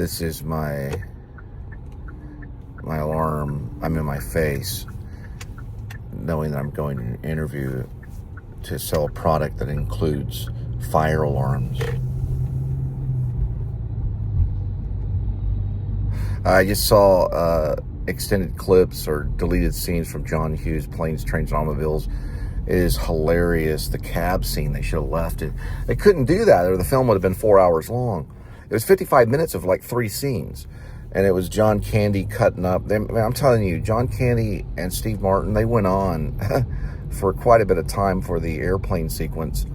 This is my alarm. I'm in my face, knowing that I'm going to an interview to sell a product that includes fire alarms. I just saw extended clips or deleted scenes from John Hughes' Planes, Trains, and Automobiles. It is hilarious. The cab scene, they should have left it. They couldn't do that, or the film would have been 4 hours long. It was 55 minutes of like 3 scenes. And it was John Candy cutting up. I'm telling you, John Candy and Steve Martin, they went on for quite a bit of time for the airplane sequence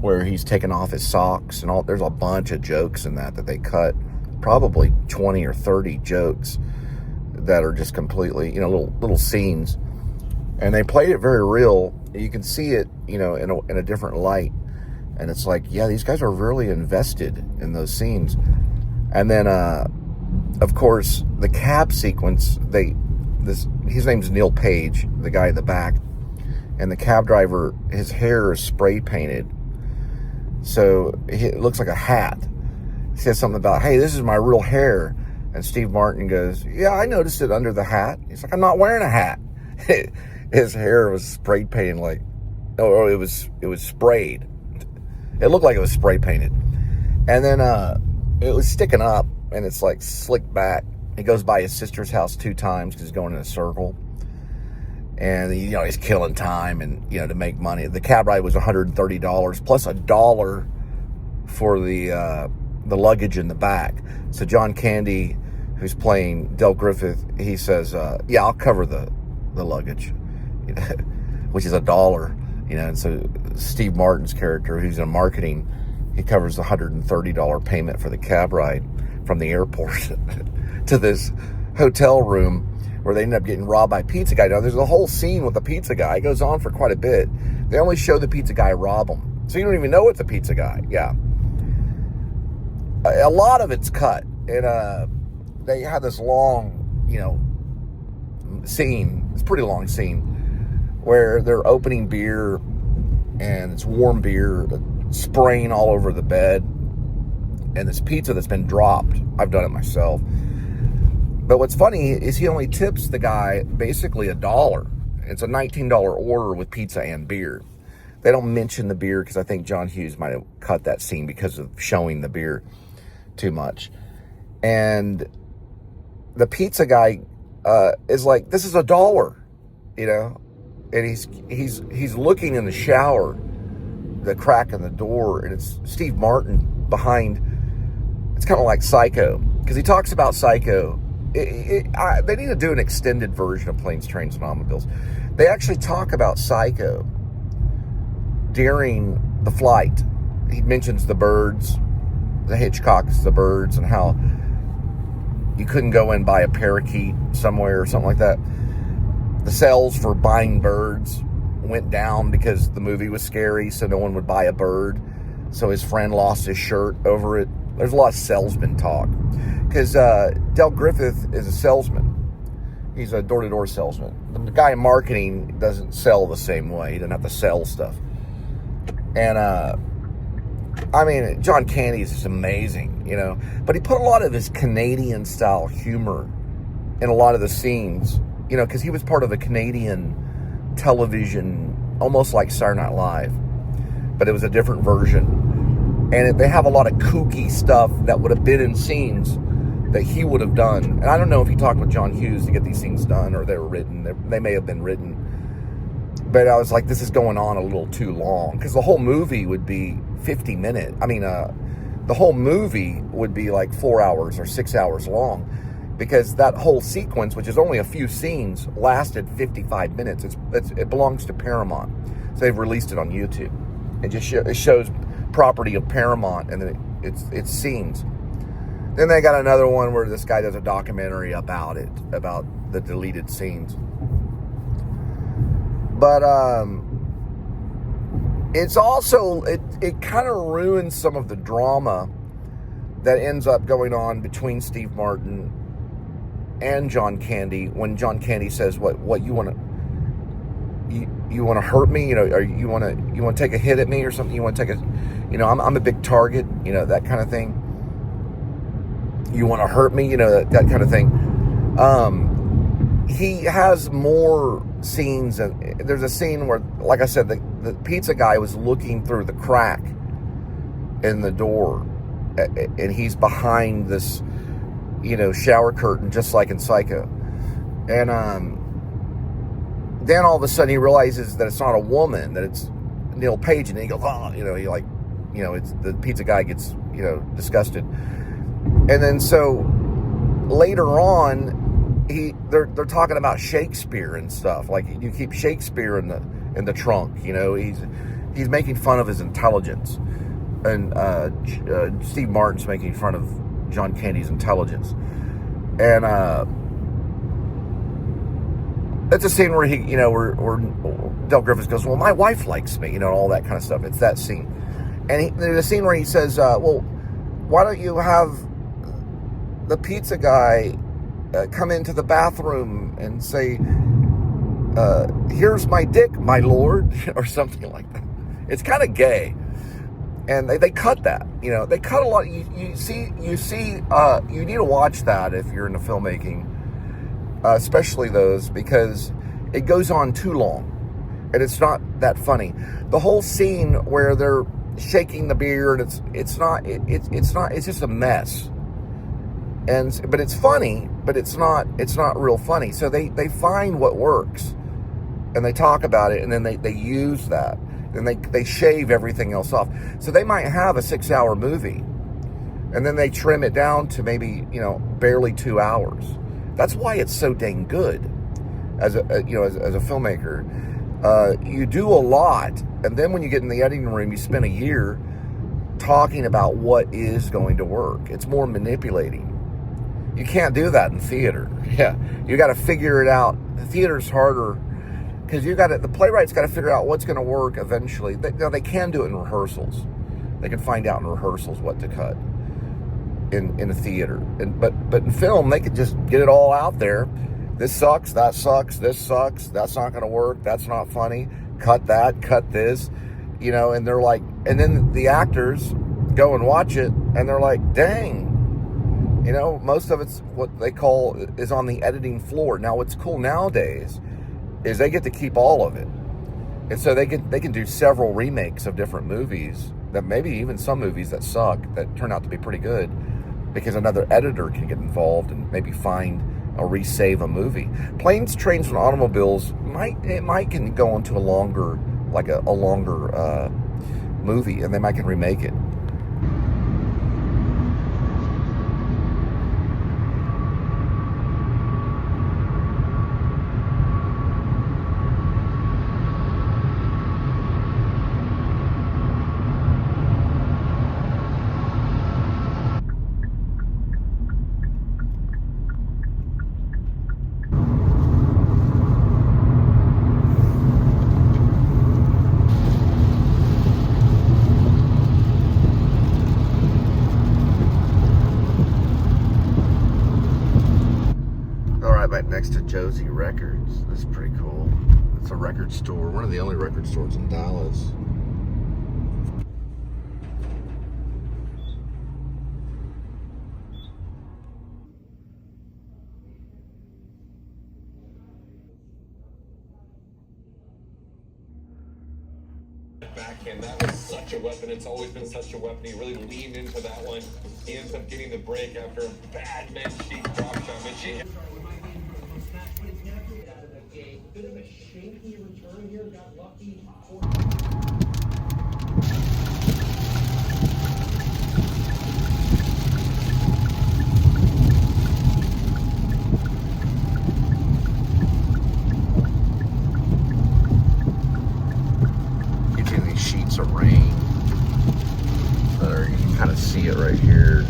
where he's taking off his socks and all. There's a bunch of jokes in that they cut. Probably 20 or 30 jokes that are just completely, little scenes. And they played it very real. You can see it, in a different light. And it's like, yeah, these guys are really invested in those scenes. And then, of course, the cab sequence, his name's Neil Page, the guy in the back. And the cab driver, his hair is spray painted. So it looks like a hat. He says something about, hey, this is my real hair. And Steve Martin goes, yeah, I noticed it under the hat. He's like, I'm not wearing a hat. His hair was spray painted it was sprayed. It looked like it was spray painted. And then it was sticking up, and it's like slicked back. He goes by his sister's house 2 times because he's going in a circle. And, he's killing time and, to make money. The cab ride was $130 plus $1 for the luggage in the back. So John Candy, who's playing Del Griffith, he says, yeah, I'll cover the luggage, which is $1, and so Steve Martin's character, who's in marketing, he covers the $130 payment for the cab ride from the airport to this hotel room where they end up getting robbed by Pizza Guy. Now, there's a whole scene with the Pizza Guy. It goes on for quite a bit. They only show the Pizza Guy rob him. So you don't even know it's the Pizza Guy. Yeah. A lot of it's cut. And they have this long, scene. It's a pretty long scene where they're opening beer, and it's warm beer spraying all over the bed. And this pizza that's been dropped. I've done it myself. But what's funny is he only tips the guy basically $1. It's a $19 order with pizza and beer. They don't mention the beer because I think John Hughes might have cut that scene because of showing the beer too much. And the pizza guy is like, this is $1, and he's looking in the shower, the crack in the door, and it's Steve Martin behind. It's kind of like Psycho, because he talks about Psycho. They need to do an extended version of Planes, Trains, and Automobiles. They actually talk about Psycho during the flight. He mentions the birds, the Hitchcock's The Birds, and how you couldn't go and buy a parakeet somewhere or something like that. The sales for buying birds went down because the movie was scary, so no one would buy a bird. So his friend lost his shirt over it. There's a lot of salesman talk. Because Del Griffith is a salesman. He's a door-to-door salesman. The guy in marketing doesn't sell the same way. He doesn't have to sell stuff. And, John Candy is just amazing, But he put a lot of his Canadian-style humor in a lot of the scenes, because he was part of a Canadian television, almost like Saturday Night Live. But it was a different version. And they have a lot of kooky stuff that would have been in scenes that he would have done. And I don't know if he talked with John Hughes to get these things done, or they were written. They may have been written. But I was like, this is going on a little too long. Because the whole movie would be 50 minutes. The whole movie would be like 4 hours or 6 hours long. Because that whole sequence, which is only a few scenes, lasted 55 minutes. It belongs to Paramount. So they've released it on YouTube. It shows property of Paramount, and then it's scenes. Then they got another one where this guy does a documentary about it, about the deleted scenes. But it's also, it kind of ruins some of the drama that ends up going on between Steve Martin and John Candy when John Candy says, "What you want to hurt me? Or you want to take a hit at me or something? You want to take a, I'm a big target, that kind of thing." you want to hurt me, that kind of thing. He has more scenes, and there's a scene where, like I said, the pizza guy was looking through the crack in the door, and he's behind this, shower curtain, just like in Psycho. And then all of a sudden he realizes that it's not a woman, that it's Neil Page, and he goes, oh, it's the pizza guy gets, disgusted. And then so later on, they're talking about Shakespeare and stuff. Like, you keep Shakespeare in the trunk, he's making fun of his intelligence, and Steve Martin's making fun of John Candy's intelligence, and it's a scene where where Del Griffiths goes, well, my wife likes me, all that kind of stuff. It's that scene, and there's a scene where he says, well, why don't you have the pizza guy come into the bathroom and say, here's my dick, my lord, or something like that. It's kind of gay. And they cut that, they cut a lot. You see, you need to watch that if you're into filmmaking, especially those, because it goes on too long and it's not that funny. The whole scene where they're shaking the beer, and it's just a mess. But it's funny, but it's not real funny. So they find what works, and they talk about it, and then they use that, and they shave everything else off. So they might have a 6-hour movie, and then they trim it down to maybe, barely 2 hours. That's why it's so dang good as a filmmaker. You do a lot, and then when you get in the editing room, you spend a year talking about what is going to work. It's more manipulating. You can't do that in theater. Yeah, you got to figure it out. The theater's harder because the playwright's got to figure out what's going to work eventually. They can do it in rehearsals. They can find out in rehearsals what to cut in a theater. But in film, they could just get it all out there. This sucks, that sucks, this sucks, that's not going to work, that's not funny, cut that, cut this, and they're like, and then the actors go and watch it, and they're like, dang, most of it's what they call is on the editing floor. Now, what's cool nowadays is they get to keep all of it, and so they can do several remakes of different movies, that maybe even some movies that suck that turn out to be pretty good, because another editor can get involved and maybe find or resave a movie. Planes, Trains, and Automobiles can go into a longer movie, and they might can remake it. Next to Josie Records. That's pretty cool. It's a record store, one of the only record stores in Dallas. Backhand, that was such a weapon. It's always been such a weapon. He really leaned into that one. He ends up getting the break after a bad mid-sheet drop shot. Mid-sheet. Bit of a shaky return here, got lucky. Getting these sheets of rain. You can kind of see it right here.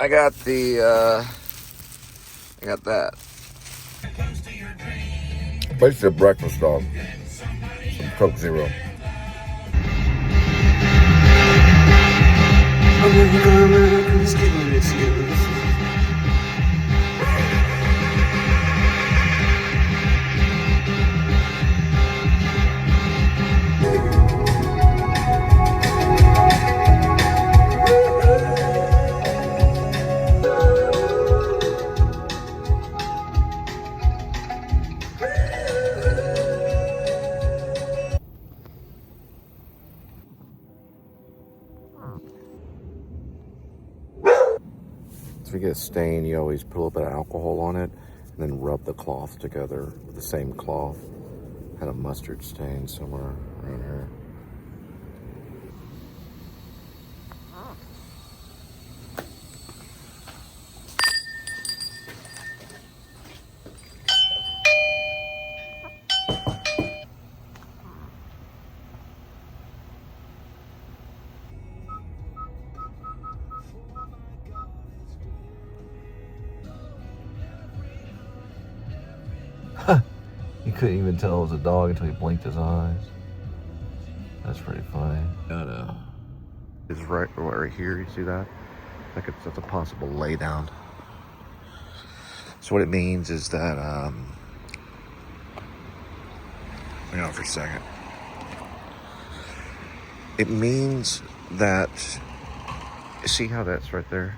I got that. Basically a breakfast dog. Some Coke Zero. So if you get a stain, you always put a little bit of alcohol on it and then rub the cloth together with the same cloth. Had a mustard stain somewhere around here. He couldn't even tell it was a dog until he blinked his eyes. That's pretty funny. It's right here. You see that? That's a possible lay down. So what it means is that hang on for a second. It means that, see how that's right there?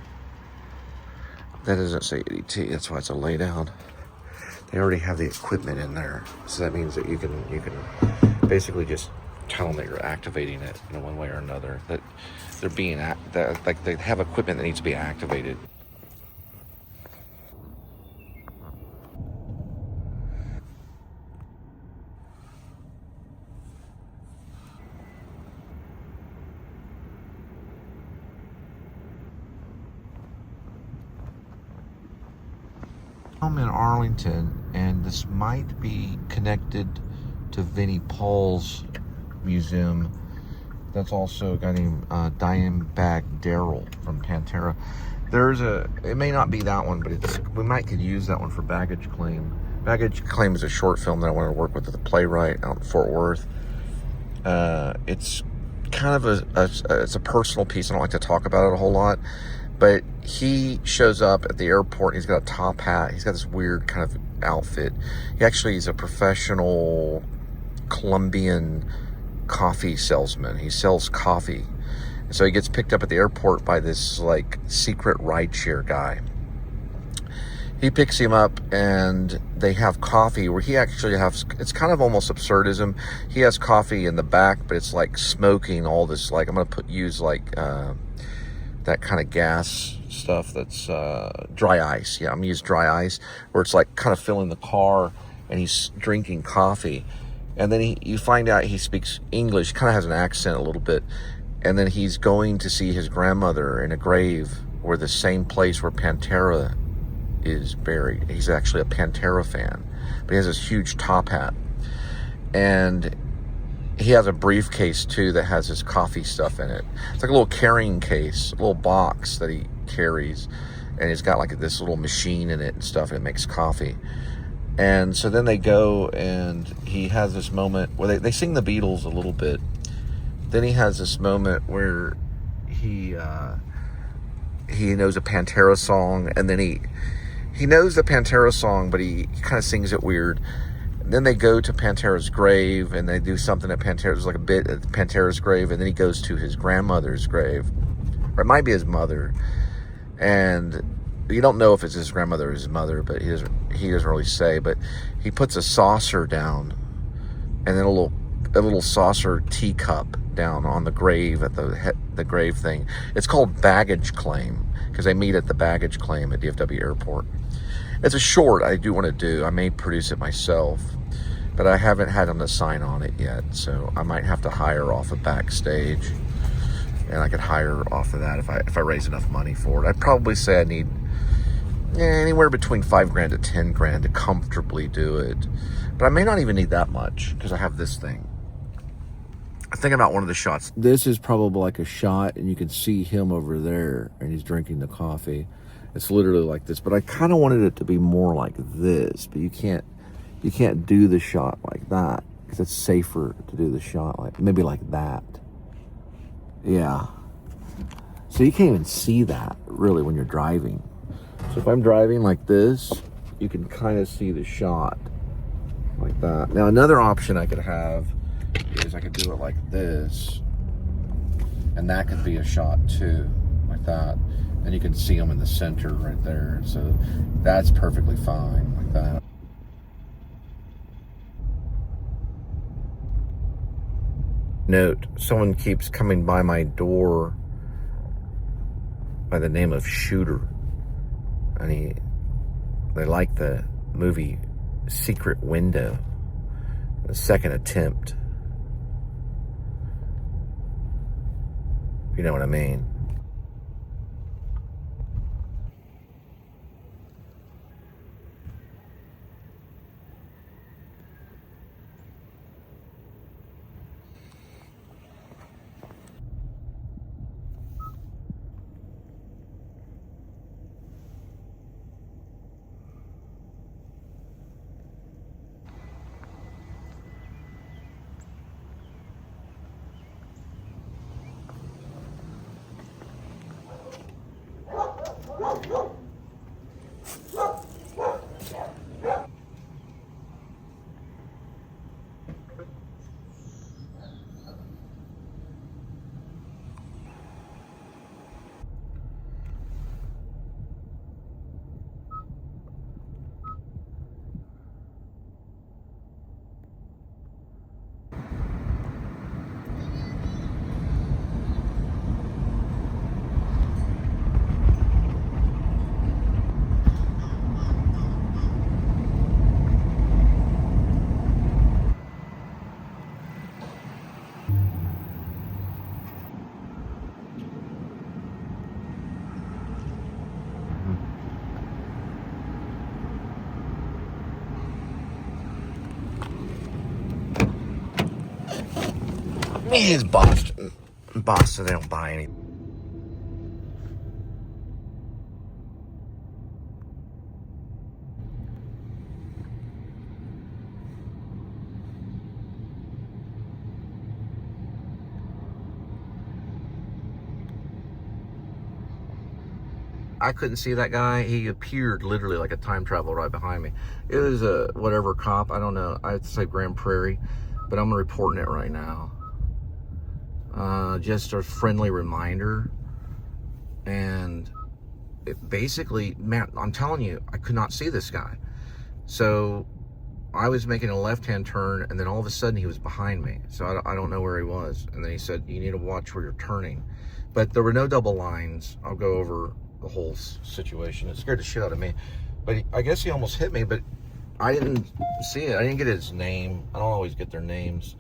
That doesn't say EDT. That's why it's a lay down. They already have the equipment in there, so that means that you can basically just tell them that you're activating it in one way or another. That they're being like they have equipment that needs to be activated. I'm in Arlington, and this might be connected to Vinnie Paul's museum. That's also a guy named Dimebag Darrell from Pantera. It may not be that one, but we could use that one for Baggage Claim. Baggage Claim is a short film that I want to work with the playwright out in Fort Worth. It's kind of it's a personal piece. I don't like to talk about it a whole lot. But he shows up at the airport. He's got a top hat. He's got this weird kind of outfit. He actually is a professional Colombian coffee salesman. He sells coffee. And so he gets picked up at the airport by this like secret rideshare guy. He picks him up and they have coffee where he actually has, it's kind of almost absurdism. He has coffee in the back, but it's like smoking all this, like I'm going to use like, that kind of gas stuff that's dry ice. Yeah, I'm gonna use dry ice where it's like kind of filling the car and he's drinking coffee. And then you find out he speaks English, kind of has an accent a little bit. And then he's going to see his grandmother in a grave where the same place where Pantera is buried. He's actually a Pantera fan, but he has this huge top hat. And he has a briefcase too that has his coffee stuff in it. It's like a little carrying case, a little box that he carries, and he's got like this little machine in it and stuff, and it makes coffee. And so then they go, and he has this moment where they sing the Beatles a little bit. Then he has this moment where he knows a Pantera song, and then he knows the Pantera song, but he kind of sings it weird. Then they go to Pantera's grave, and they do something at Pantera's, like a bit at Pantera's grave, and then he goes to his grandmother's grave, or it might be his mother, and you don't know if it's his grandmother or his mother, but he doesn't really say. But he puts a saucer down, and then a little saucer teacup down on the grave at the grave thing. It's called Baggage Claim because they meet at the Baggage Claim at DFW Airport. It's a short I do want to do. I may produce it myself, but I haven't had them to sign on it yet, so I might have to hire off of Backstage, and I could hire off of that if I raise enough money for it. I'd probably say I need anywhere between $5,000 to $10,000 to comfortably do it, but I may not even need that much because I have this thing. I'm thinking about one of the shots. This is probably like a shot, and you can see him over there, and he's drinking the coffee. It's literally like this, but I kind of wanted it to be more like this, but you can't do the shot like that because it's safer to do the shot like maybe like that. Yeah. So you can't even see that really when you're driving. So if I'm driving like this, you can kind of see the shot like that. Now another option I could have is I could do it like this, and that could be a shot too, like that. And you can see them in the center right there. So that's perfectly fine like that. Note, someone keeps coming by my door by the name of Shooter. And they like the movie Secret Window, the second attempt. If you know what I mean. It's Boston, so they don't buy any. I couldn't see that guy. He appeared literally like a time travel right behind me. It was a whatever cop. I don't know. I'd say Grand Prairie, but I'm reporting it right now. Just a friendly reminder. And it basically, man, I'm telling you, I could not see this guy. So I was making a left-hand turn, and then all of a sudden he was behind me. So I don't know where he was. And then he said, you need to watch where you're turning. But there were no double lines. I'll go over the whole situation. It scared the shit out of me. But I guess he almost hit me, but I didn't see it. I didn't get his name. I don't always get their names.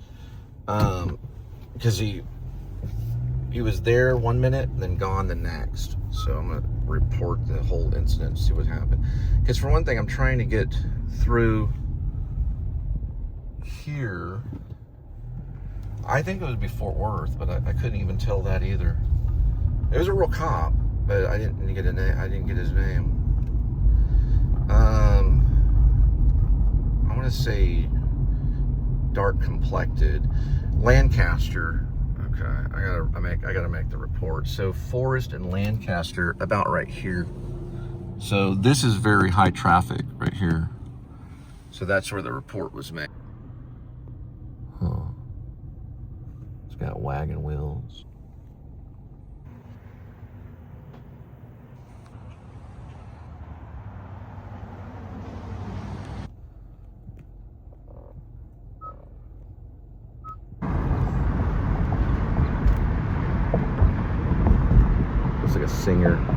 Because he was there 1 minute and then gone the next. So I'm going to report the whole incident and see what happened. Because for one thing, I'm trying to get through here. I think it would be Fort Worth, but I couldn't even tell that either. It was a real cop, but I didn't get a name. I didn't get his name. I want to say dark complected, Lancaster. Okay, I gotta make the report. So Forest and Lancaster, about right here. So this is very high traffic right here. So that's where the report was made. Huh. It's got wagon wheels. Looks like a singer.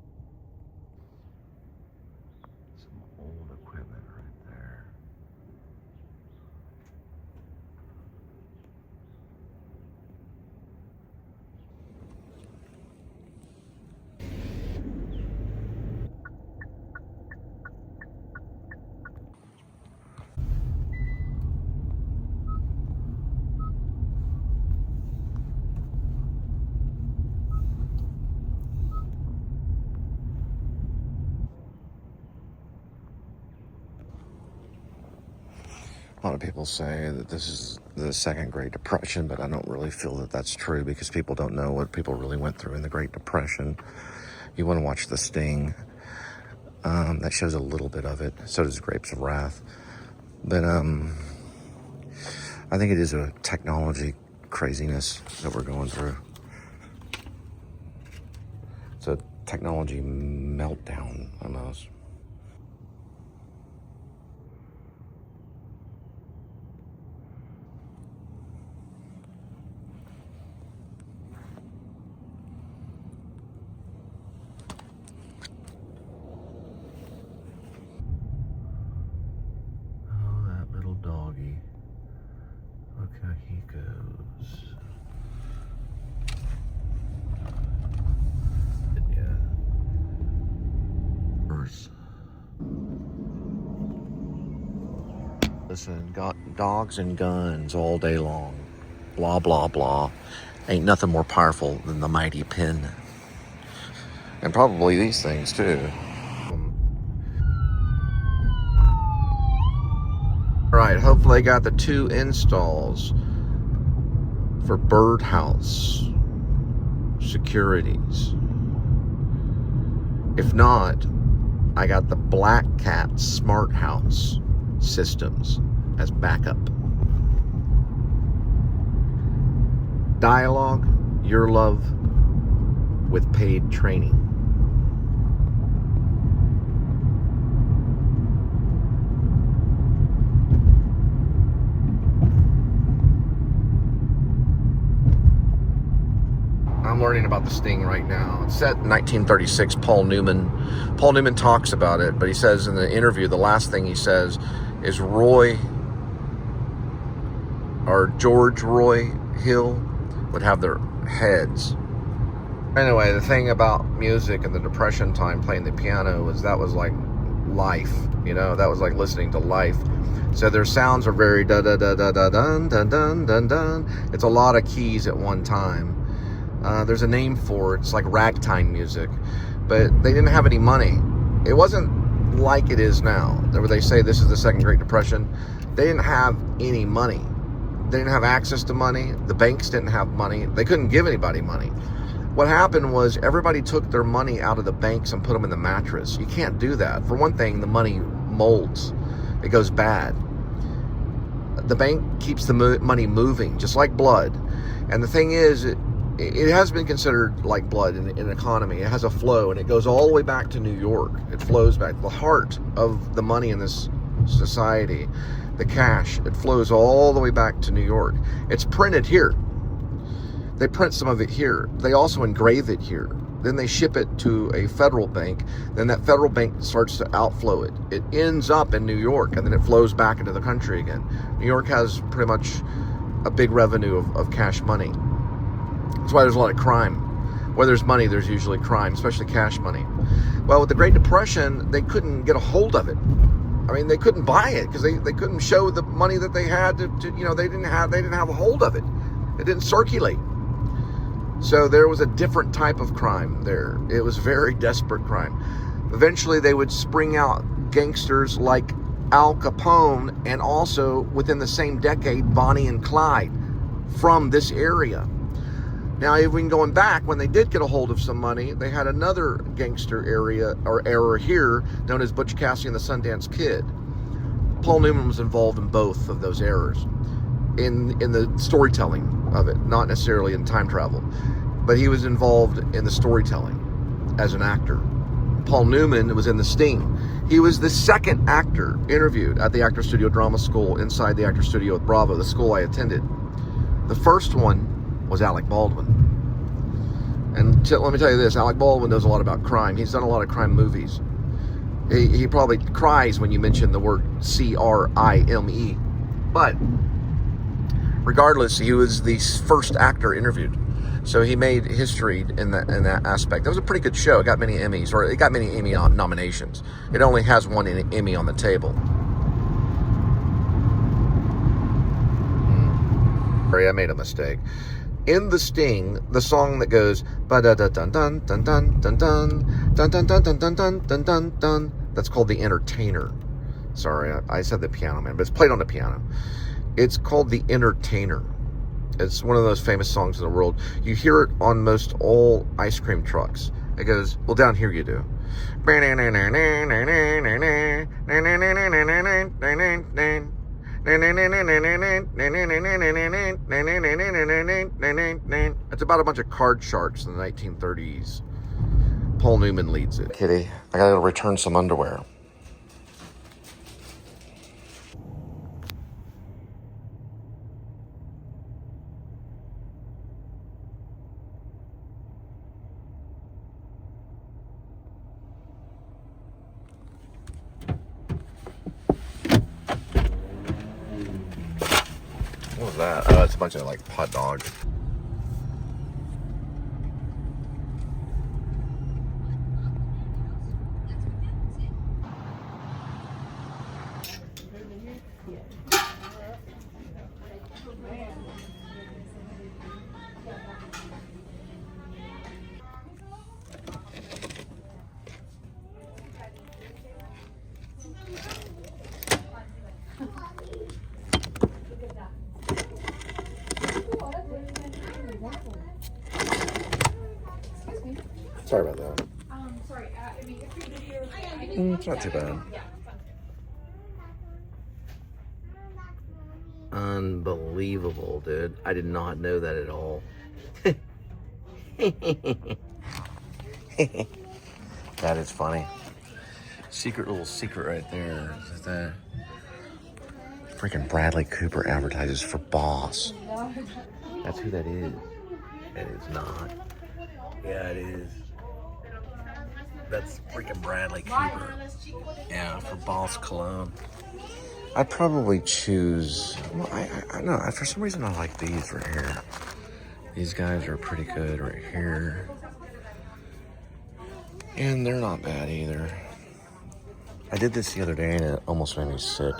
A lot of people say that this is the second Great Depression, but I don't really feel that that's true because people don't know what people really went through in the Great Depression. You want to watch The Sting. That shows a little bit of it. So does Grapes of Wrath. But I think it is a technology craziness that we're going through. It's a technology meltdown almost. Doggy. Look how he goes. Yeah. Listen, got dogs and guns all day long. Blah, blah, blah. Ain't nothing more powerful than the mighty pen. And probably these things too. Alright, hopefully I got the 2 installs for Birdhouse Securities. If not, I got the Black Cat Smart House systems as backup. Dialogue, your love with paid training. I'm learning about the Sting right now. It's set in 1936, Paul Newman. Paul Newman talks about it, but he says in the interview, the last thing he says is Roy, or George Roy Hill, would have their heads. Anyway, the thing about music in the Depression time, playing the piano, was that was like life, you know, that was like listening to life. So their sounds are very da-da-da-da-da-dun, dun-dun, dun-dun. It's a lot of keys at one time. There's a name for it. It's like ragtime music. But they didn't have any money. It wasn't like it is now, where they say this is the second Great Depression. They didn't have any money. They didn't have access to money. The banks didn't have money. They couldn't give anybody money. What happened was everybody took their money out of the banks and put them in the mattress. You can't do that. For one thing, the money molds. It goes bad. The bank keeps the money moving, just like blood. And the thing is, it has been considered like blood in an economy. It has a flow, and it goes all the way back to New York. It flows back. The heart of the money in this society, the cash, it flows all the way back to New York. It's printed here. They print some of it here. They also engrave it here. Then they ship it to a federal bank. Then that federal bank starts to outflow it. It ends up in New York, and then it flows back into the country again. New York has pretty much a big revenue of cash money. That's why there's a lot of crime. Where there's money, there's usually crime, especially cash money. Well, with the Great Depression, they couldn't get a hold of it. I mean, they couldn't buy it because they couldn't show the money that they had to you know, they didn't have a hold of it. It didn't circulate. So there was a different type of crime there. It was very desperate crime. Eventually, they would spring out gangsters like Al Capone, and also within the same decade, Bonnie and Clyde from this area. Now, even going back, when they did get a hold of some money, they had another gangster era here known as Butch Cassidy and the Sundance Kid. Paul Newman was involved in both of those eras in the storytelling of it, not necessarily in time travel, but he was involved in the storytelling as an actor. Paul Newman was in The Sting. He was the second actor interviewed at the Actor Studio Drama School inside the Actor Studio at Bravo, the school I attended. The first one was Alec Baldwin. And let me tell you this, Alec Baldwin knows a lot about crime. He's done a lot of crime movies. He probably cries when you mention the word C-R-I-M-E. But regardless, he was the first actor interviewed. So he made history in that aspect. That was a pretty good show. It got many Emmys, or it got many Emmy nominations. It only has one Emmy on the table. Sorry, I made a mistake. In The Sting, the song that goes ba da da dun dun dun dun dun dun dun dun dun dun dun dun dun dun, that's called The Entertainer. Sorry, I said The Piano Man, but it's played on the piano. It's called The Entertainer. It's one of the most famous songs in the world. You hear it on most all ice cream trucks. It goes, well, down here you do. It's about a bunch of card sharks in the 1930s. Paul Newman leads it. Kitty, I gotta return some underwear. What was that? Oh, it's a bunch of like hot dogs. Sorry about that. It's not too bad. Unbelievable, dude. I did not know that at all. That is funny. Little secret right there. Is that freaking Bradley Cooper advertises for Boss. That's who that is. It is not. Yeah, it is. That's freaking Bradley Cooper. Yeah, for Boss Cologne. I'd probably choose, well, I don't know, for some reason I like these right here. These guys are pretty good right here. And they're not bad either. I did this the other day and it almost made me sick.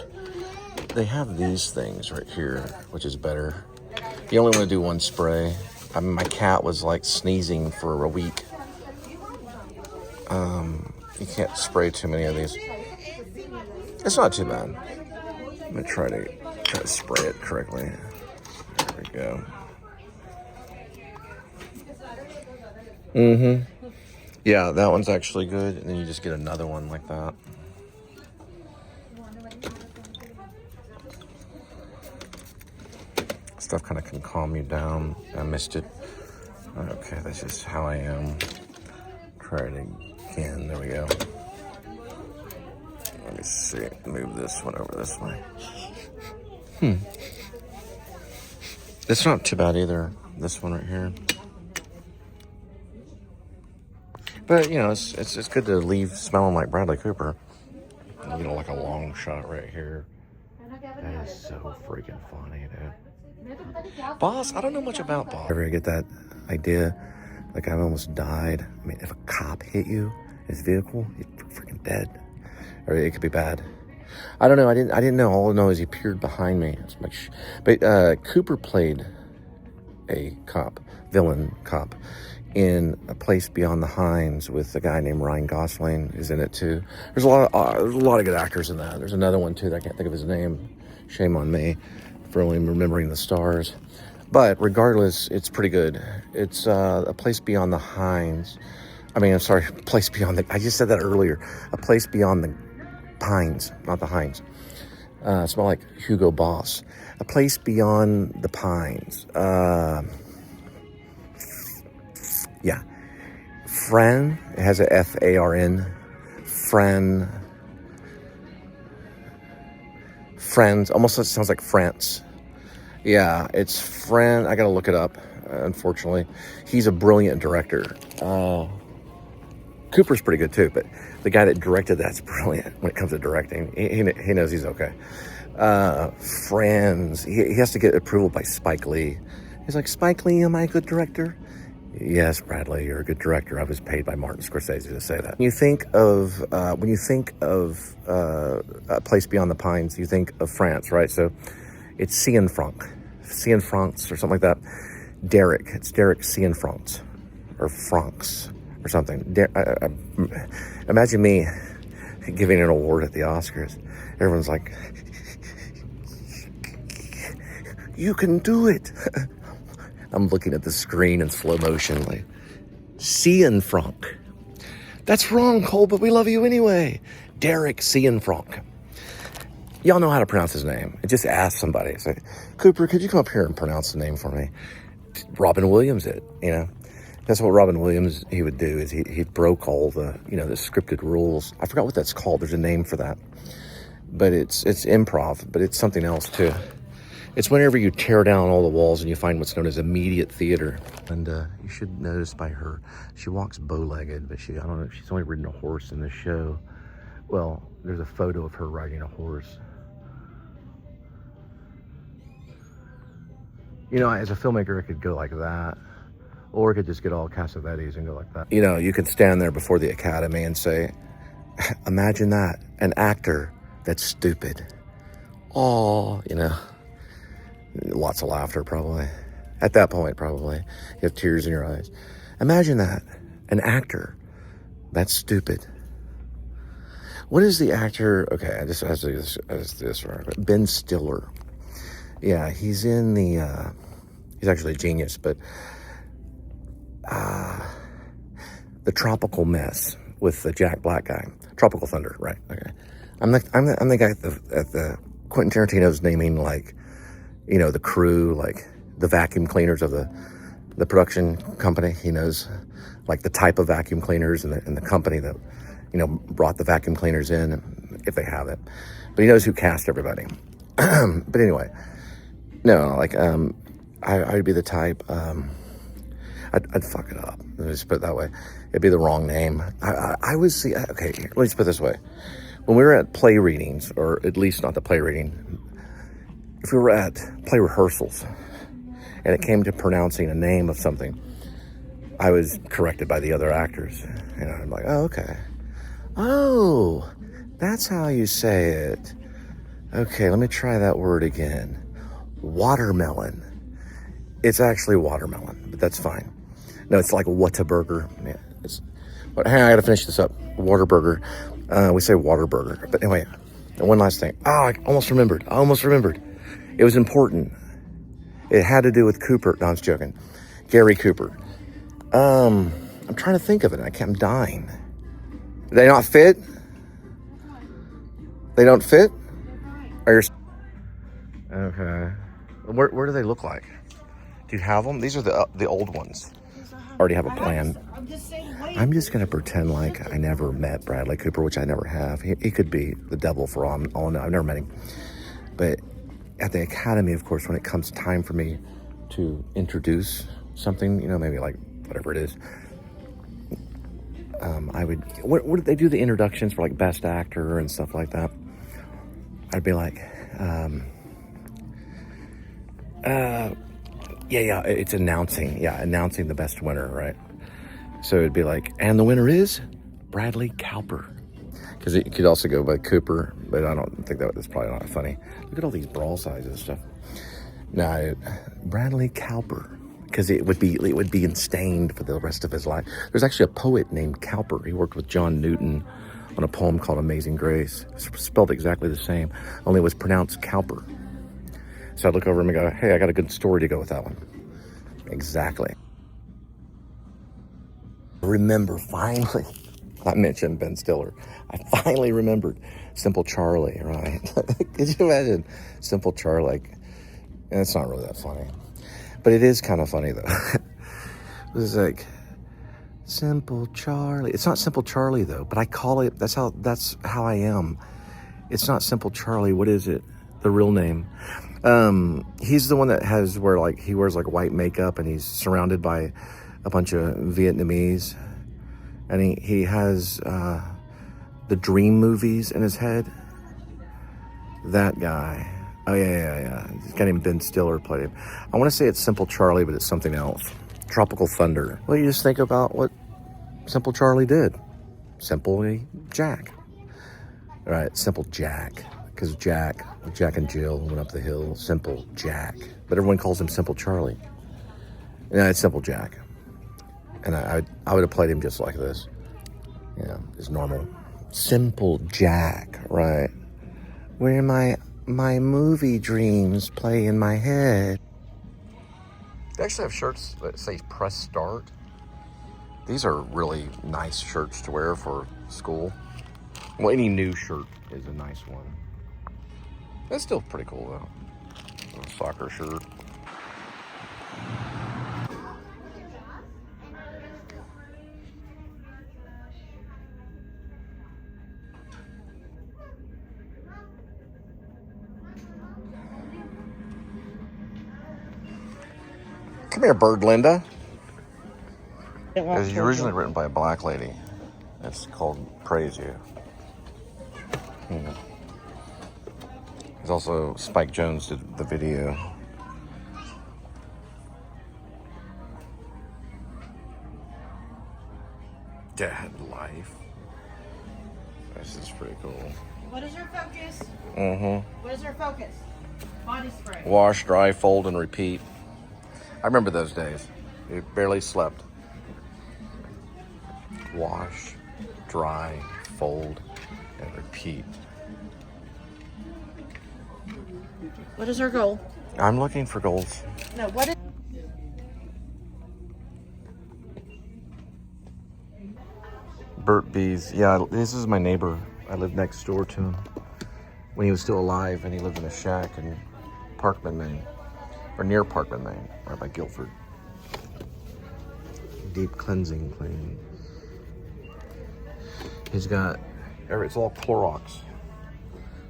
They have these things right here, which is better. You only want to do one spray. I mean, my cat was like sneezing for a week. You can't spray too many of these. It's not too bad. I'm gonna try to spray it correctly. There we go. Yeah, that one's actually good. And then you just get another one like that. Stuff kind of can calm you down. I missed it. Okay, that's just how I am. Try it again. There we go. Let me see. Move this one over this way. It's not too bad either. This one right here. But you know, it's good to leave smelling like Bradley Cooper. You know, like a long shot right here. That is so freaking funny, dude. Boss, I don't know much about Boss. Ever get that idea? Like I almost died. I mean, if a cop hit you in his vehicle, you're freaking dead. Or it could be bad. I don't know. I didn't know. All I know is he peered behind me. But Cooper played a villain cop, in A Place Beyond the Pines with a guy named Ryan Gosling is in it too. There's a lot of good actors in that. There's another one too that I can't think of his name. Shame on me for only remembering the stars. But regardless, it's pretty good. It's A Place Beyond the Pines. Place Beyond the... I just said that earlier. A Place Beyond the Pines, not the Hines. It's more like Hugo Boss. A Place Beyond the Pines. Yeah. Fran. It has a F-A-R-N. Fran. Friends. Almost sounds like France. Yeah, it's Fran. I gotta look it up, unfortunately. He's a brilliant director. Cooper's pretty good too, but the guy that directed that's brilliant when it comes to directing. He knows he's okay. Friends. He has to get approval by Spike Lee. He's like, Spike Lee, am I a good director? Yes, Bradley, you're a good director. I was paid by Martin Scorsese to say that. When you think of A Place Beyond the Pines, you think of France, right? So it's Cienfranc or something like that. Derek. It's Derek Cienfranc or Francs or something. Imagine me giving an award at the Oscars. Everyone's like, you can do it. I'm looking at the screen in slow motion, like, Cianfranc. That's wrong, Cole, but we love you anyway. Derek Cianfranc. Y'all know how to pronounce his name. Just ask somebody. It's like, Cooper, could you come up here and pronounce the name for me? Robin Williams it, you know. That's what Robin Williams, he would do, is he broke all the, you know, the scripted rules. I forgot what that's called. There's a name for that. But it's improv, but it's something else too. It's whenever you tear down all the walls and you find what's known as immediate theater. And you should notice by her, she walks bow-legged, but I don't know if she's only ridden a horse in this show. Well, there's a photo of her riding a horse. You know, as a filmmaker, it could go like that. Or it could just get all Cassavetes and go like that. You know, you could stand there before the Academy and say, imagine that, an actor that's stupid. Oh, you know. Lots of laughter, probably. At that point, probably. You have tears in your eyes. Imagine that. An actor. That's stupid. What is the actor? Okay, I just do this right. Ben Stiller. Yeah, he's in the... he's actually a genius, but... the Tropical Mess with the Jack Black guy. Tropical Thunder, right. Okay. I'm the guy at the Quentin Tarantino's naming, like... you know, the crew, like the vacuum cleaners of the production company. He knows like the type of vacuum cleaners and the company that, you know, brought the vacuum cleaners in, if they have it. But he knows who cast everybody. But anyway, no, like, I'd be the type, I'd fuck it up. Let me just put it that way. It'd be the wrong name. I was, see, okay, let me just put it this way. When we were at play readings, or at least not the play reading, if we were at play rehearsals and it came to pronouncing a name of something, I was corrected by the other actors. And I'm like, oh, okay. Oh, that's how you say it. Okay, let me try that word again. Watermelon. It's actually watermelon, but that's fine. No, it's like Whataburger. Yeah, but hang on, I gotta finish this up. Waterburger. We say Waterburger. But anyway, one last thing. I almost remembered. It was important. It had to do with Cooper. No, I was joking. Gary Cooper. I'm trying to think of it. I'm dying. Do they not fit? They don't fit? Are you... Okay. Where do they look like? Do you have them? These are the old ones. Already have a plan. I'm just going to pretend like I never met Bradley Cooper, which I never have. He could be the devil for all I know. I've never met him. But at the Academy, of course, when it comes time for me to introduce something, you know, maybe like whatever it is, I would, what did they do the introductions for, like Best Actor and stuff like that? I'd be like, it's announcing the best winner, right? So it'd be like, and the winner is Bradley Cooper. Because it could also go by Cooper, but I don't think that's probably not funny. Look at all these brawl sizes and stuff. No, Bradley Cooper, because it would be instained for the rest of his life. There's actually a poet named Cowper. He worked with John Newton on a poem called Amazing Grace. It's spelled exactly the same, only it was pronounced Cowper. So I'd look over him and go, hey, I got a good story to go with that one. Exactly. Remember, finally, I mentioned Ben Stiller. I finally remembered Simple Charlie, right? Could you imagine Simple Charlie? Like, and it's not really that funny, but it is kind of funny though. It's like Simple Charlie. It's not Simple Charlie though, but I call it. That's how I am. It's not Simple Charlie. What is it? The real name. He's the one that he wears like white makeup and he's surrounded by a bunch of Vietnamese, and he has the Dream movies in his head. That guy. Oh yeah. This guy named Ben Stiller played him. I want to say it's Simple Charlie, but it's something else. Tropical Thunder. Well, you just think about what Simple Charlie did. Simply Jack. All right, Simple Jack. Because Jack and Jill went up the hill. Simple Jack. But everyone calls him Simple Charlie. Yeah, it's Simple Jack. And I would have played him just like this. You know, just normal Simple Jack, right? Where my movie dreams play in my head. They actually have shirts that say press start. These are really nice shirts to wear for school. Well, any new shirt is a nice one. That's still pretty cool though. A soccer shirt. Come here, Bird Linda. It was originally written by a black lady. It's called Praise You. There's also Spike Jonze did the video. Dad life. This is pretty cool. What is your focus? Mm-hmm. What is your focus? Body spray. Wash, dry, fold, and repeat. I remember those days. You barely slept. Wash, dry, fold, and repeat. What is our goal? I'm looking for goals. No, what is... Bert Bees. Yeah, this is my neighbor. I lived next door to him when he was still alive, and he lived in a shack in Parkman, Maine. Or near Parkman, Maine, right by Guilford. Deep cleansing clean. He's got, it's all Clorox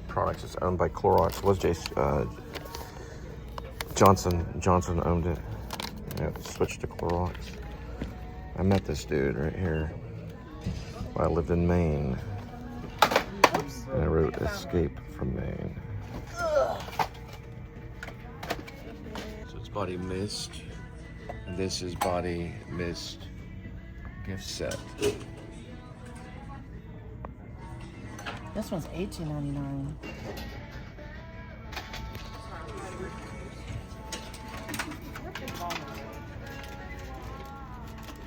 products. It's owned by Clorox. It was Johnson owned it. Yeah, it switched to Clorox. I met this dude right here. I lived in Maine. Oops. And I wrote Escape from Maine. So it's Body Mist. And this is Body Mist gift set. This one's $18.99.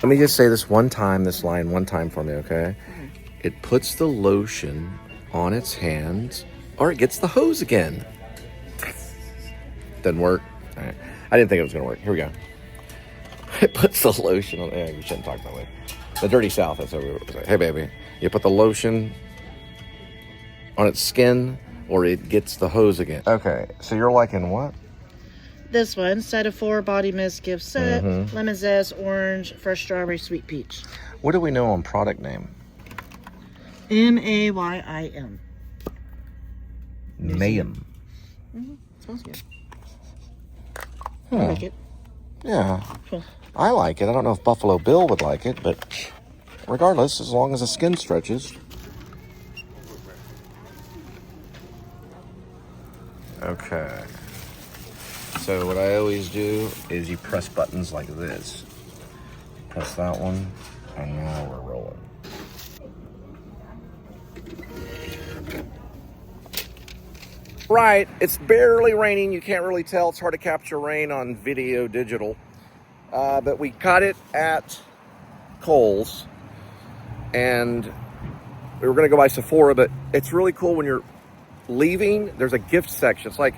Let me just say this line one time for me, okay? It puts the lotion on its hands, or it gets the hose again. Doesn't work. All right. I didn't think it was gonna work. Here we go. It puts the lotion on. Yeah, you shouldn't talk that way. The Dirty South. That's what we was like. Hey, baby, you put the lotion on its skin, or it gets the hose again. Okay, so you're liking what? This one, set of 4 body mist gift set, lemon zest, orange, fresh strawberry, sweet peach. What do we know on product name? M-A-Y-I-M. Mayhem. Smells good. I like it. Yeah, Cool. I like it. I don't know if Buffalo Bill would like it, but regardless, as long as the skin stretches. Okay. So what I always do is you press buttons like this. Press that one, and now we're rolling. Right, it's barely raining. You can't really tell. It's hard to capture rain on video digital. But we caught it at Kohl's, and we were gonna go by Sephora, but it's really cool when you're leaving, there's a gift section. It's like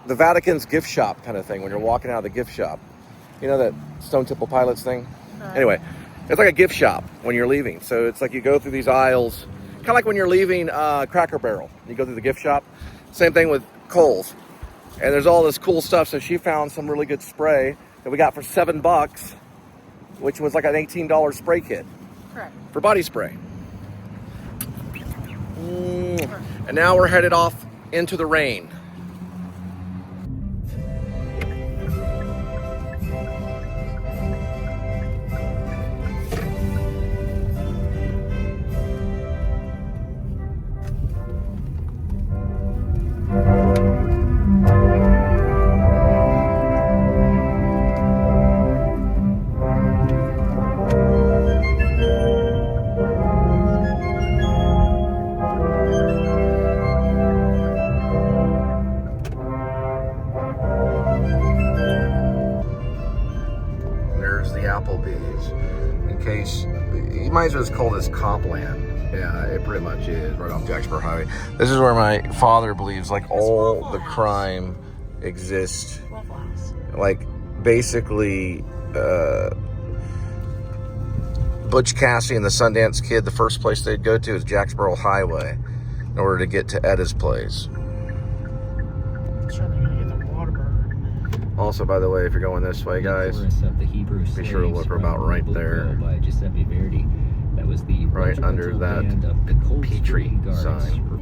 the Vatican's gift shop kind of thing when you're walking out of the gift shop. You know that Stone Temple Pilots thing? Anyway, it's like a gift shop when you're leaving. So it's like you go through these aisles, kind of like when you're leaving Cracker Barrel. You go through the gift shop. Same thing with Kohl's. And there's all this cool stuff. So she found some really good spray that we got for $7, which was like an $18 spray kit. Correct. For body spray. And now we're headed off into the rain. Applebee's. In case, you might as well just call this Copland. Yeah, it pretty much is right off Jacksboro Highway. This is where my father believes like all the crime exists. Like basically, Butch Cassidy and the Sundance Kid, the first place they'd go to is Jacksboro Highway in order to get to Etta's place. Also, by the way, if you're going this way, guys, be sure to look about right there. That was the right under that Petrie sign.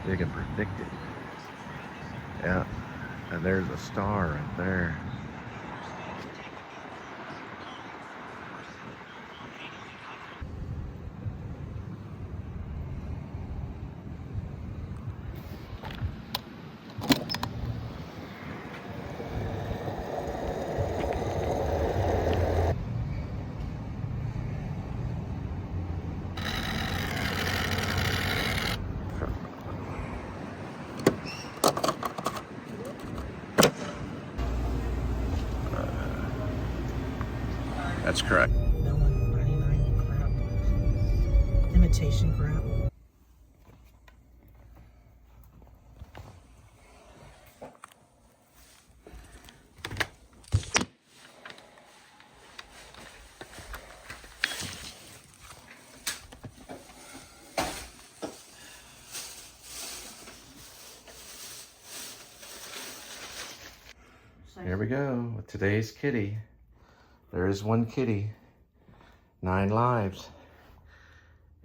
You can predict it. Yeah, and there's a star right there. That's correct. No one 99 crap. Imitation crap. Here we go with today's kitty. There is one kitty, 9 lives,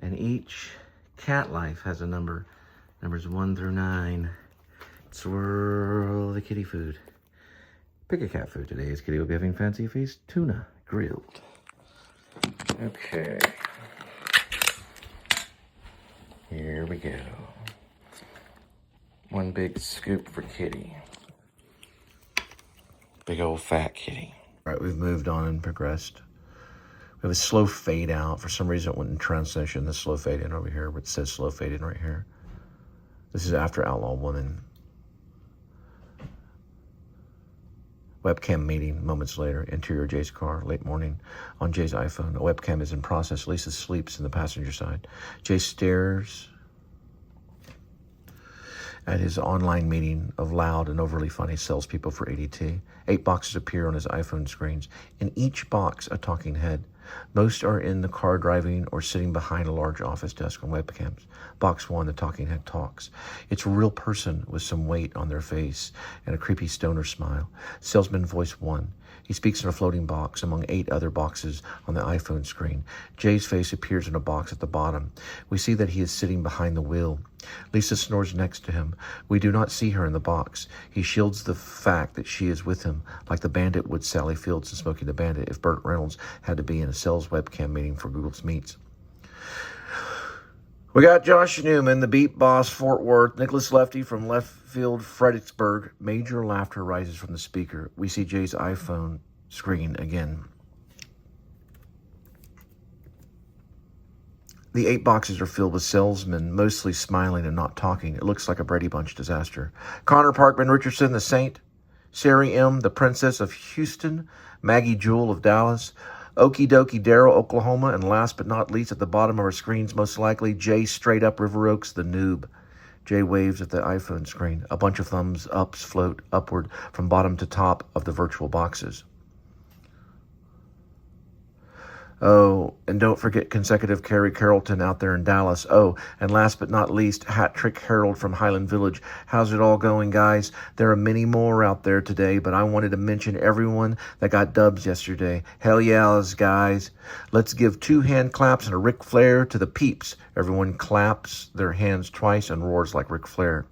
and each cat life has a number, numbers 1 through 9. Swirl the kitty food. Pick a cat food. Today's kitty will be having fancy feast tuna grilled. Okay. Here we go. One big scoop for kitty. Big old fat kitty. All right, we've moved on and progressed. We have a slow fade out. For some reason, it went in transition. The slow fade in over here, but it says slow fade in right here. This is after Outlaw Woman. Webcam meeting moments later. Interior Jay's car, late morning on Jay's iPhone. A webcam is in process. Lisa sleeps in the passenger side. Jay stares at his online meeting of loud and overly funny salespeople for ADT. 8 boxes appear on his iPhone screens. In each box, a talking head. Most are in the car driving or sitting behind a large office desk on webcams. Box 1, the talking head talks. It's a real person with some weight on their face and a creepy stoner smile. Salesman voice 1. He speaks in a floating box among 8 other boxes on the iPhone screen. Jay's face appears in a box at the bottom. We see that he is sitting behind the wheel. Lisa snores next to him. We do not see her in the box. He shields the fact that she is with him, like the Bandit would Sally Fields in Smokey the Bandit if Burt Reynolds had to be in a sales webcam meeting for Google's Meets. We got Josh Newman, the beat boss, Fort Worth. Nicholas Lefty from left field, Fredericksburg. Major laughter rises from the speaker. We see Jay's iPhone screen again. The 8 boxes are filled with salesmen, mostly smiling and not talking. It looks like a Brady Bunch disaster. Connor Parkman Richardson, the Saint. Sari M., the Princess of Houston. Maggie Jewell of Dallas. Okie Dokie Darrell, Oklahoma. And last but not least, at the bottom of our screens, most likely, Jay Straight Up River Oaks, the noob. Jay waves at the iPhone screen. A bunch of thumbs ups float upward from bottom to top of the virtual boxes. Oh, and don't forget consecutive Carrie Carrollton out there in Dallas. Oh, and last but not least, Hat Trick Harold from Highland Village. How's it all going, guys? There are many more out there today, but I wanted to mention everyone that got dubs yesterday. Hell yes, guys. Let's give 2 hand claps and a Ric Flair to the peeps. Everyone claps their hands twice and roars like Ric Flair.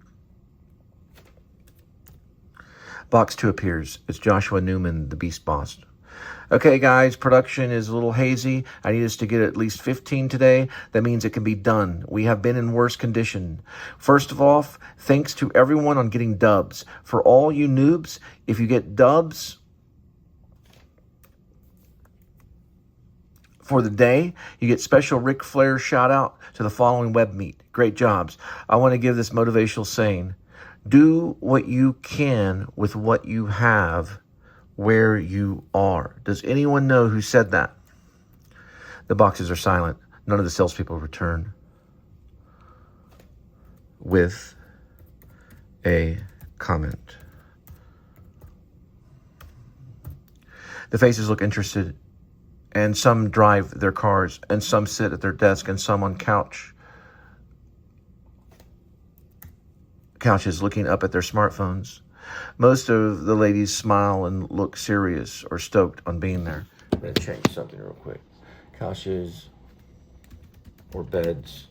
Box 2 appears. It's Joshua Newman, the Beast Boss. Okay, guys, production is a little hazy. I need us to get at least 15 today. That means it can be done. We have been in worse condition. First of all, thanks to everyone on getting dubs. For all you noobs, if you get dubs, For the day, you get special Ric Flair shout out to the following web meet. Great jobs. I want to give this motivational saying. Do what you can with what you have where you are. Does anyone know who said that? The boxes are silent. None of the salespeople return with a comment. The faces look interested, and some drive their cars, and some sit at their desk, and some on couches looking up at their smartphones. Most of the ladies smile and look serious or stoked on being there. I'm going to change something real quick. Couches or beds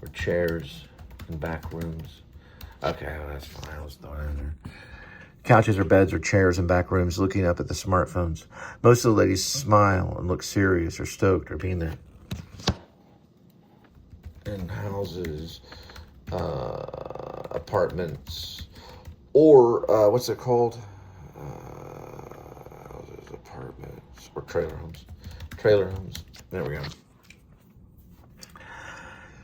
or chairs in back rooms. Okay, well, that's fine. Let's throw it in there. Couches or beds or chairs in back rooms looking up at the smartphones. Most of the ladies smile and look serious or stoked or being there. In houses, apartments, or what's it called? Houses, apartments, or trailer homes. Trailer homes. There we go.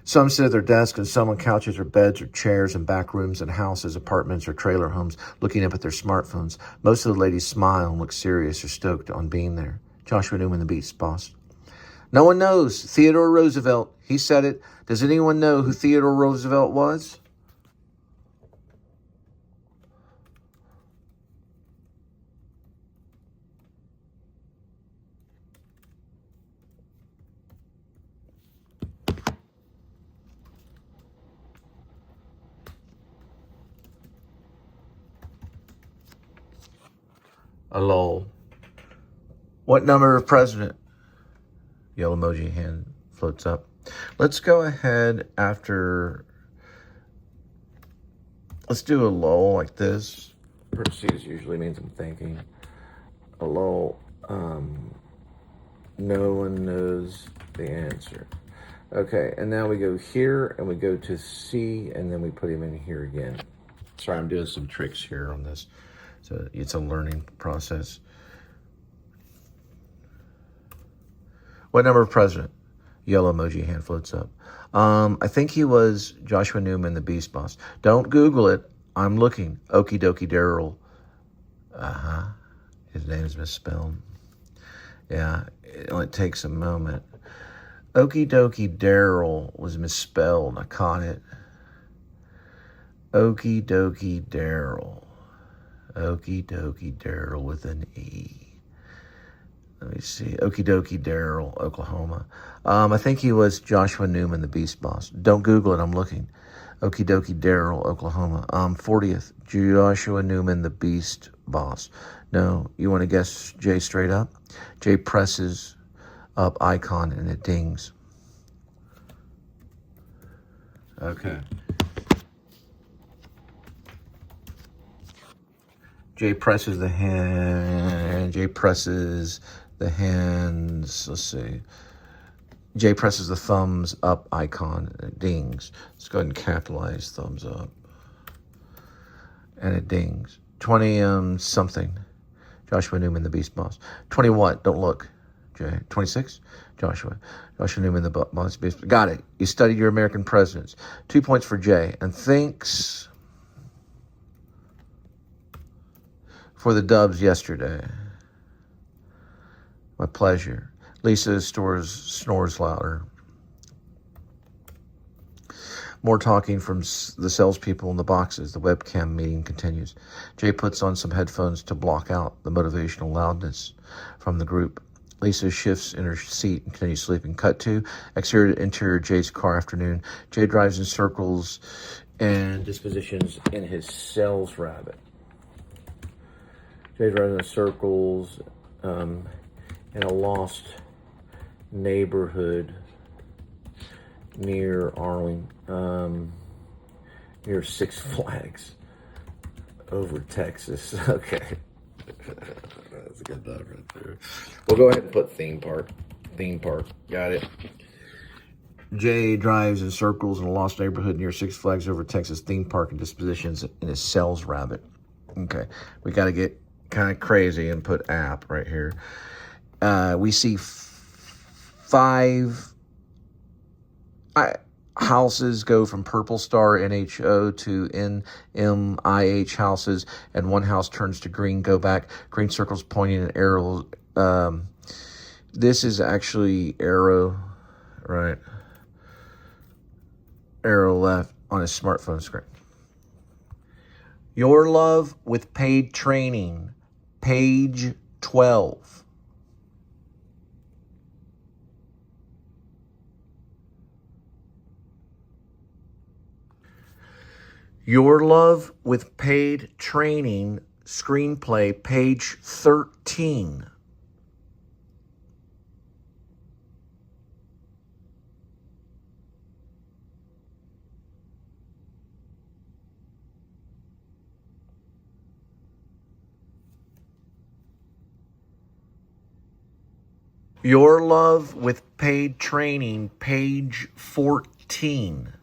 Some sit at their desks and some on couches or beds or chairs in back rooms and houses, apartments, or trailer homes looking up at their smartphones. Most of the ladies smile and look serious or stoked on being there. Joshua Newman, the Beast Boss. No one knows. Theodore Roosevelt. He said it. Does anyone know who Theodore Roosevelt was? A lull. What number of president? Yellow emoji hand floats up. Let's go ahead after. Let's do a lull like this. Parentheses usually means I'm thinking. A lull. No one knows the answer. Okay, and now we go here and we go to C and then we put him in here again. Sorry, I'm doing some tricks here on this. So it's a learning process. What number of president? Yellow emoji hand floats up. I think he was Joshua Newman, the Beast Boss. Don't Google it. I'm looking. Okie dokie Daryl. His name is misspelled. Yeah, it only takes a moment. Okie dokie Daryl was misspelled. I caught it. Okie dokie Daryl. Okie dokie Daryl with an E. Let me see. Okie dokie Daryl, Oklahoma. I think he was Joshua Newman, the Beast Boss. Don't Google it. I'm looking. Okie dokie Daryl, Oklahoma. 40th. Joshua Newman, the Beast Boss. No, you want to guess Jay straight up? Jay presses up icon and it dings. Okay. Jay presses the hand. Jay presses the hands. Let's see. Jay presses the thumbs up icon. And it dings. Let's go ahead and capitalize thumbs up. And it dings. 20 something. Joshua Newman, the Beast Boss. 20 what? Don't look. Jay. 26? Joshua Newman, the Boss Beast. Got it. You studied your American presidents. 2 points for Jay. And thanks for the dubs yesterday. My pleasure. Lisa snores louder. More talking from the salespeople in the boxes. The webcam meeting continues. Jay puts on some headphones to block out the motivational loudness from the group. Lisa shifts in her seat and continues sleeping. Cut to exterior to interior Jay's car afternoon. Jay drives in circles and dispositions in his sales rabbit. Jay's running in circles in a lost neighborhood near Arlington, near Six Flags over Texas. Okay. That's a good dive right there. We'll go ahead and put theme park. Theme park. Got it. Jay drives in circles in a lost neighborhood near Six Flags over Texas theme park and dispositions in his sales rabbit. Okay. We got to get kind of crazy and put app right here. We see 5 houses go from purple star NHO to NMIH houses, and one house turns to green, go back. Green circles pointing an arrow. This is actually arrow, right? Arrow left on his smartphone screen. Your Love with Paid Training, page 12. Your Love with Paid Training, screenplay, page 13. Your Love with Paid Training, page 14.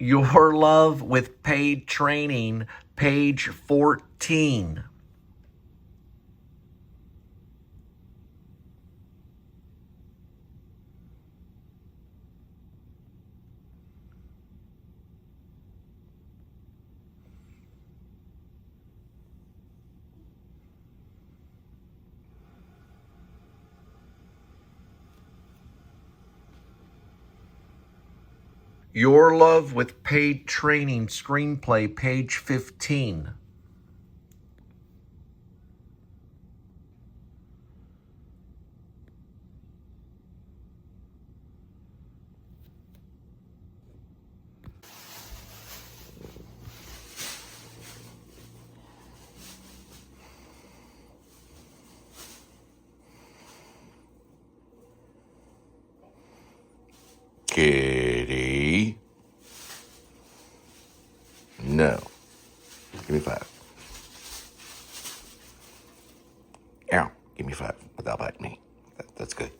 Your Love with Paid Training, page 14. Your Love with Paid Training, screenplay, page 15. Kitty. No. Give me 5. Ow. Give me 5 without biting me. That's good.